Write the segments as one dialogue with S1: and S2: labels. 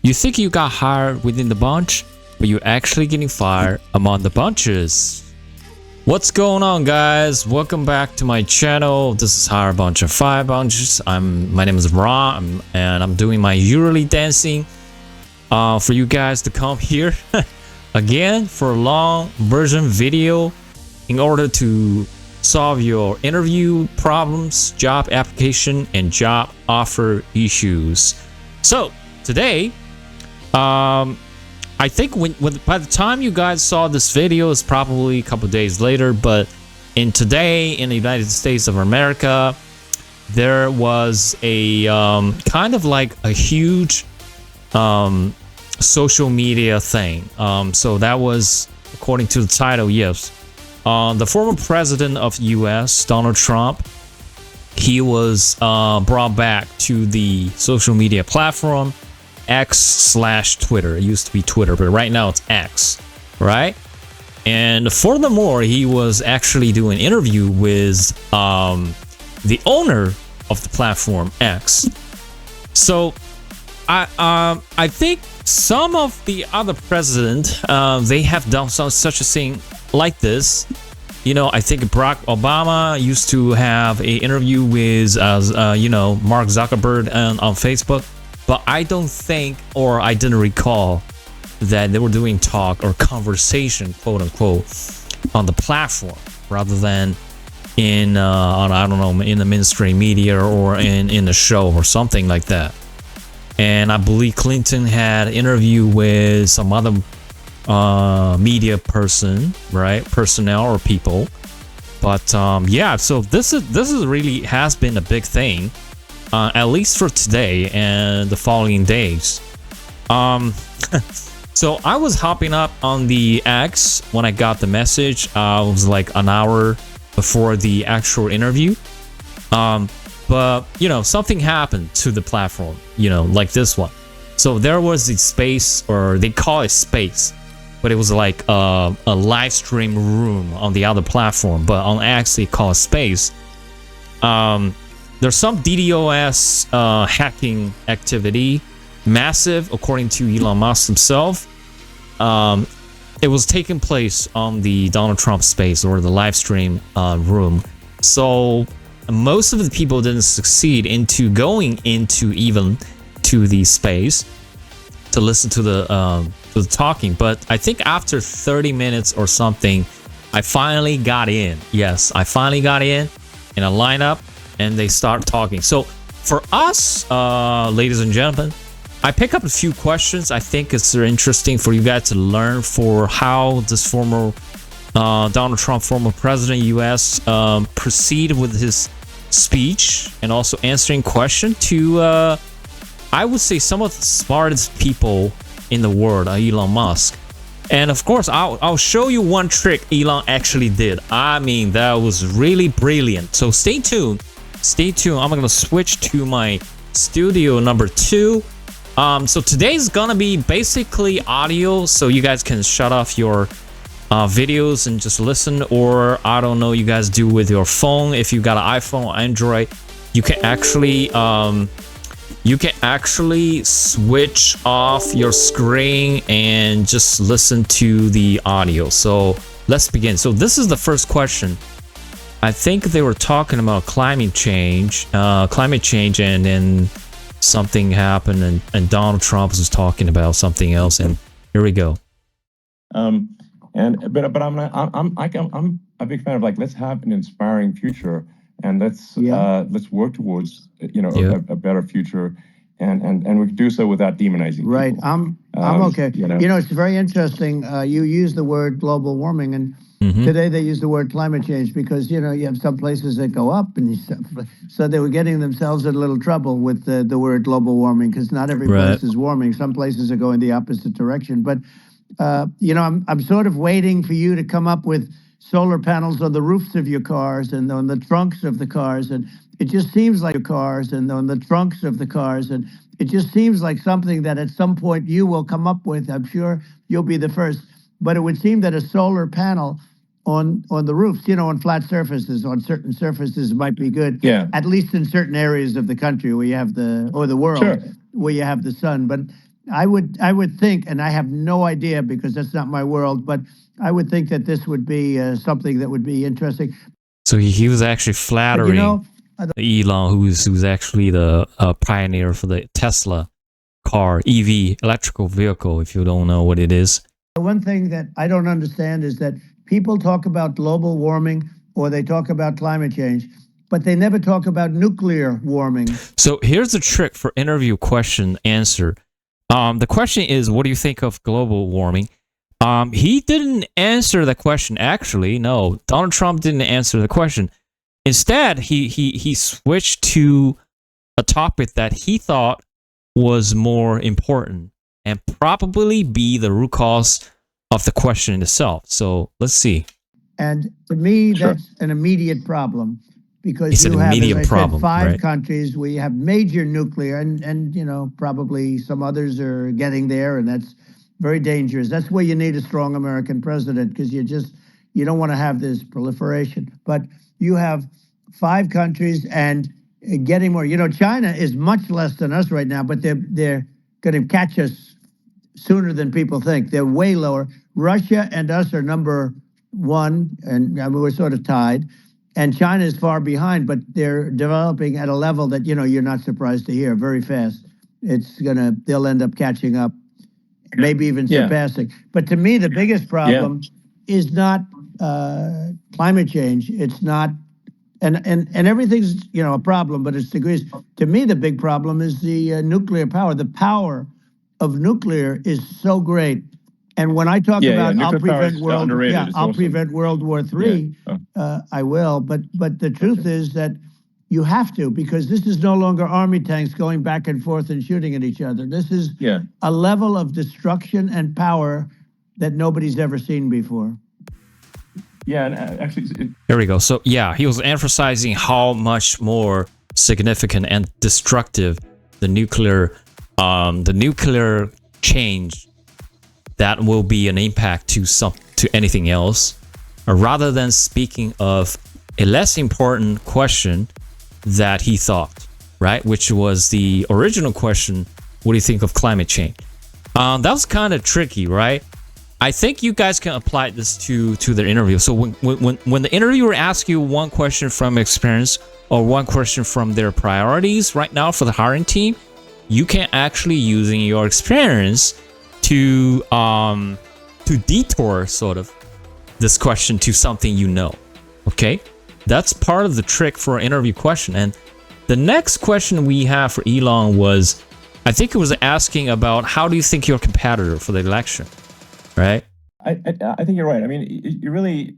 S1: You think you got hired within the bunch, but you're actually getting fired among the bunches. What's going on, guys? Welcome back to my channel. This is Hire a Bunch of Fire Bunches. My name is Ra, and I'm doing my yearly dancing for you guys to come here again for a long version video in order to solve your interview problems, job application, and job offer issues. So today, I think by the time you guys saw this video, it's probably a couple days later, but today in the United States of America, there was a kind of like a huge social media thing. So that was, according to the title, yes. The former president of US, Donald Trump, he was brought back to the social media platform X/Twitter. It used to be Twitter, but right now it's X, right? And furthermore, he was actually doing an interview with the owner of the platform X. So I think some of the other presidents they have done such a thing like this. You know, I think Barack Obama used to have an interview with Mark Zuckerberg on Facebook. But I don't think, or I didn't recall, that they were doing talk or conversation, quote unquote, on the platform rather than in I don't know, in the mainstream media or in the show or something like that. And I believe Clinton had an interview with some other media person, right, personnel or people. But yeah, so this is really has been a big thing. At least for today and the following days. So I was hopping up on the X when I got the message. It was like an hour before the actual interview. But, you know, something happened to the platform, you know, like this one. So there was a space, or they call it space, but it was like a live stream room on the other platform. But on X, they call it space. There's some DDoS hacking activity, massive, according to Elon Musk himself. It was taking place on the Donald Trump space, or the live stream room. So most of the people didn't succeed into going into even to the space to listen to the talking. But I think after 30 minutes or something, I finally got in. Yes, I finally got in a lineup. And they start talking. So for us, ladies and gentlemen, I pick up a few questions. I think it's interesting for you guys to learn for how this former Donald Trump, former president of US, proceeded with his speech and also answering questions to, I would say, some of the smartest people in the world, Elon Musk. And of course, I'll show you one trick Elon actually did. I mean, that was really brilliant. So stay tuned. Stay tuned. I'm gonna switch to my studio number 2. So today's gonna be basically audio, so you guys can shut off your videos and just listen, or I don't know, you guys do with your phone. If you got an iPhone or Android, you can actually switch off your screen and just listen to the audio. So let's begin. So this is the first question. I think they were talking about climate change, and then something happened, and Donald Trump was talking about something else, and here we go.
S2: But I'm a big fan of, like, let's have an inspiring future, and let's work towards a better future, and we can do so without demonizing people.
S3: Right. I'm okay. You know, it's very interesting. You use the word global warming, and today they use the word climate change because, you know, you have some places that go up, and so they were getting themselves in a little trouble with the word global warming, because not every place is warming. Some places are going the opposite direction. But you know, I'm sort of waiting for you to come up with solar panels on the roofs of your cars and on the trunks of the cars, and it just seems like it just seems like something that at some point you will come up with. I'm sure you'll be the first. But it would seem that a solar panel on the roofs, you know, on flat surfaces, on certain surfaces might be good.
S2: Yeah.
S3: At least in certain areas of the country where you have the world,
S2: Sure.
S3: where you have the sun. But I would think, and I have no idea because that's not my world, but I would think that this would be something that would be interesting.
S1: So he was actually flattering Elon, who's actually the pioneer for the Tesla car, EV, electrical vehicle, if you don't know what it is.
S3: The one thing that I don't understand is that people talk about global warming or they talk about climate change, but they never talk about nuclear warming.
S1: So here's the trick for interview question answer. The question is, what do you think of global warming? He didn't answer the question. Actually, no, Donald Trump didn't answer the question. Instead, he switched to a topic that he thought was more important and probably be the root cause of the question itself. So let's see.
S3: And to me, that's an immediate problem because
S1: it's
S3: you have, as I
S1: problem,
S3: said, 5
S1: right?
S3: countries. We have major nuclear, and you know, probably some others are getting there, and that's very dangerous. That's where you need a strong American president because you don't want to have this proliferation. But you have 5 countries and getting more. You know, China is much less than us right now, but they're going to catch us sooner than people think. They're way lower. Russia and us are number 1, and I mean, we're sort of tied. And China is far behind, but they're developing at a level that, you know, you're not surprised to hear very fast. They'll end up catching up, maybe even surpassing. But to me, the biggest problem is not climate change. It's not, and everything's, you know, a problem, but it's degrees. To me, the big problem is the nuclear power. The power of nuclear is so great. And when I talk about I'll prevent World War III, I will. But the truth is that you have to, because this is no longer army tanks going back and forth and shooting at each other. This is a level of destruction and power that nobody's ever seen before.
S2: Yeah, and actually,
S1: there we go. So yeah, he was emphasizing how much more significant and destructive the nuclear change that will be an impact to anything else, rather than speaking of a less important question that he thought, right? Which was the original question: what do you think of climate change? That was kind of tricky, right? I think you guys can apply this to the interview. So when the interviewer asks you one question from experience or one question from their priorities right now for the hiring team, you can actually using your experience to detour sort of this question to something you know. Okay, that's part of the trick for an interview question. And the next question we have for Elon was, I think it was asking about how do you think your competitor for the election, right?
S2: I think you're right. I mean,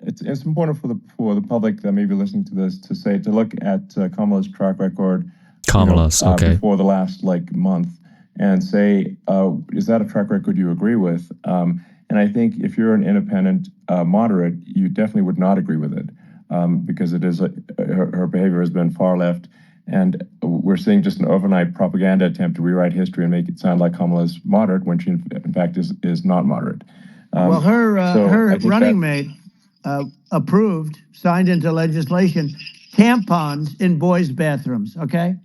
S2: it's important for the public that may be listening to this to look at Kamala's track record. Before the last month, and say, is that a track record you agree with? And I think if you're an independent moderate, you definitely would not agree with it, because it is her behavior has been far left, and we're seeing just an overnight propaganda attempt to rewrite history and make it sound like Kamala's moderate when she in fact is not moderate.
S3: Well, her running mate signed into legislation tampons in boys' bathrooms. Okay.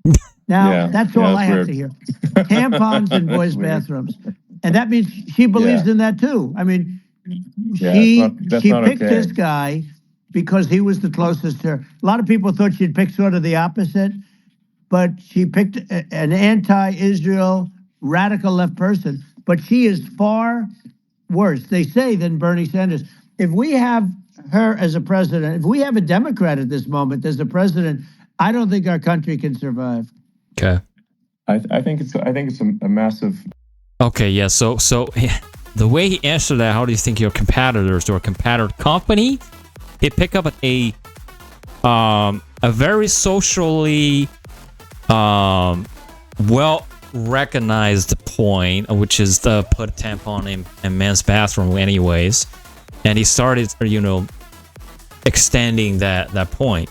S3: Now, that's all I have to hear. Tampons in boys' bathrooms. And that means she believes in that, too. I mean, she picked this guy because he was the closest to her. A lot of people thought she'd pick sort of the opposite, but she picked an anti-Israel, radical left person. But she is far worse, they say, than Bernie Sanders. If we have her as a president, if we have a Democrat at this moment as the president, I don't think our country can survive.
S1: Okay.
S2: I think it's a massive.
S1: Okay, yeah. So the way he answered that, how do you think your competitors or competitor company? He picked up a very socially well recognized point, which is the put a tampon in men's bathroom, anyways, and he started, extending that point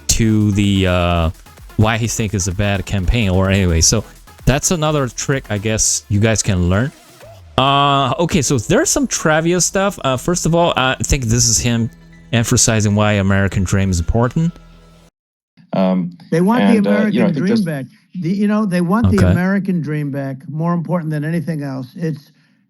S1: to the why he think is a bad campaign, or anyway. So that's another trick I guess you guys can learn. Okay, so there's some trivia stuff. First of all, I think this is him emphasizing why American dream is important.
S3: They want the American dream back. they want the American dream back, more important than anything else.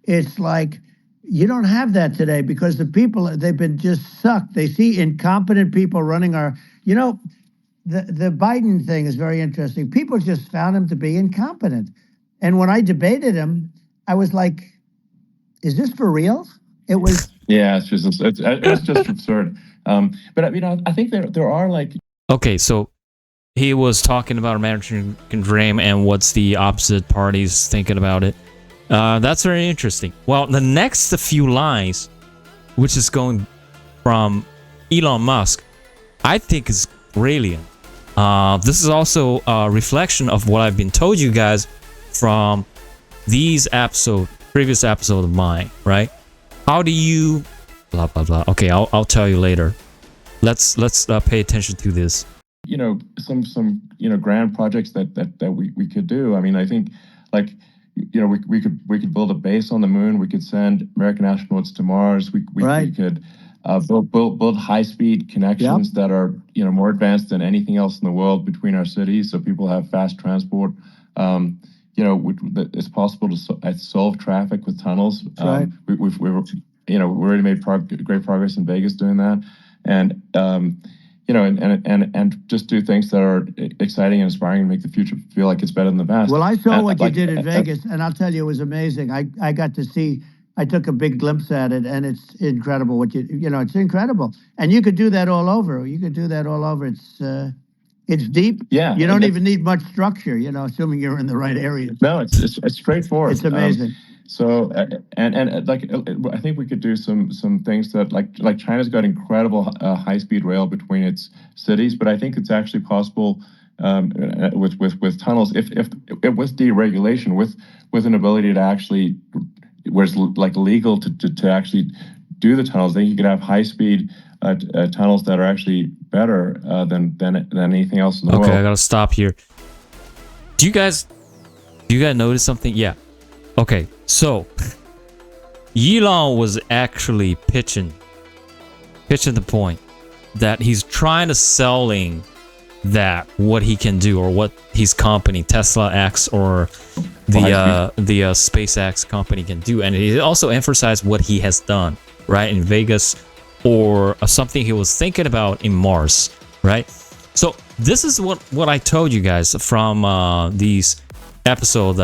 S3: It's like you don't have that today because the people, they've been just sucked. They see incompetent people running our, the Biden thing is very interesting. People just found him to be incompetent. And when I debated him, I was like, is this for real? It was.
S2: Yeah, it's just absurd. But I think there are like.
S1: Okay, so he was talking about American dream and what's the opposite parties thinking about it. That's very interesting. Well, the next few lines, which is going from Elon Musk, I think is brilliant. This is also a reflection of what I've been told you guys from these previous episode of mine, right? How do you blah blah blah? Okay, I'll tell you later. Let's pay attention to this.
S2: Some grand projects that we could do. I mean, I think like we could build a base on the moon. We could send American astronauts to Mars. We could build high-speed connections that are more advanced than anything else in the world between our cities, so people have fast transport. It's possible to solve traffic with tunnels. We've already made great progress in Vegas doing that, and and just do things that are exciting and inspiring and make the future feel like it's better than the past.
S3: Well, I saw what you did in Vegas, and I'll tell you, it was amazing. I got to see. I took a big glimpse at it, and it's incredible. It's incredible, and you could do that all over. It's deep.
S2: Yeah,
S3: you don't even need much structure. Assuming you're in the right area.
S2: No, it's straightforward.
S3: It's amazing.
S2: I think we could do some things that like China's got incredible high-speed rail between its cities, but I think it's actually possible with tunnels if with deregulation, with an ability to actually where it's like legal to actually do the tunnels. Then you could have high-speed tunnels that are actually better than anything else in the world.
S1: Okay, I gotta stop here. Do you guys notice something? Yeah. Okay, so Elon was actually pitching the point that he's trying to selling that what he can do or what his company Tesla X or the SpaceX company can do, and he also emphasized what he has done right in Vegas or something he was thinking about in Mars, right? So this is what I told you guys from these episodes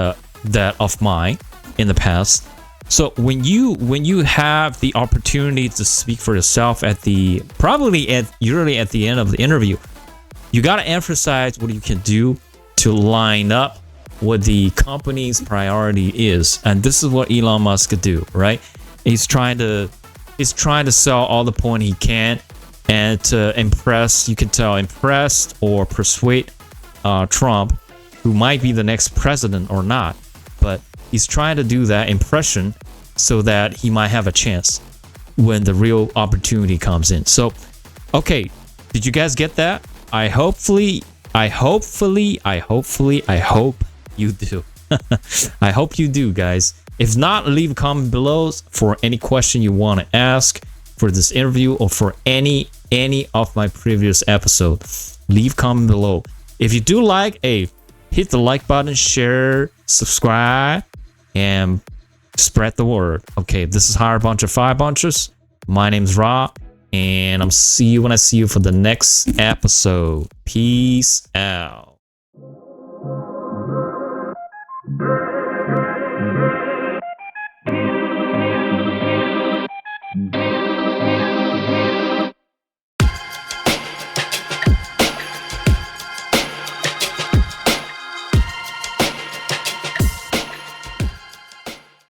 S1: that of mine in the past. So when you have the opportunity to speak for yourself usually at the end of the interview, you got to emphasize what you can do to line up what the company's priority is, and this is what Elon Musk could do, right? He's trying to sell all the point he can and to impress. You can tell impressed or persuade Trump, who might be the next president or not, but he's trying to do that impression so that he might have a chance when the real opportunity comes in. So, okay, did you guys get that? I hope you do. I hope you do, guys. If not, leave a comment below for any question you want to ask for this interview or for any of my previous episodes. Leave comment below. If you do like, hit the like button, share, subscribe, and spread the word. Okay, this is Hire Bunch of Five Bunches. My name's Ra, and I'm see you when I see you for the next episode. Peace out.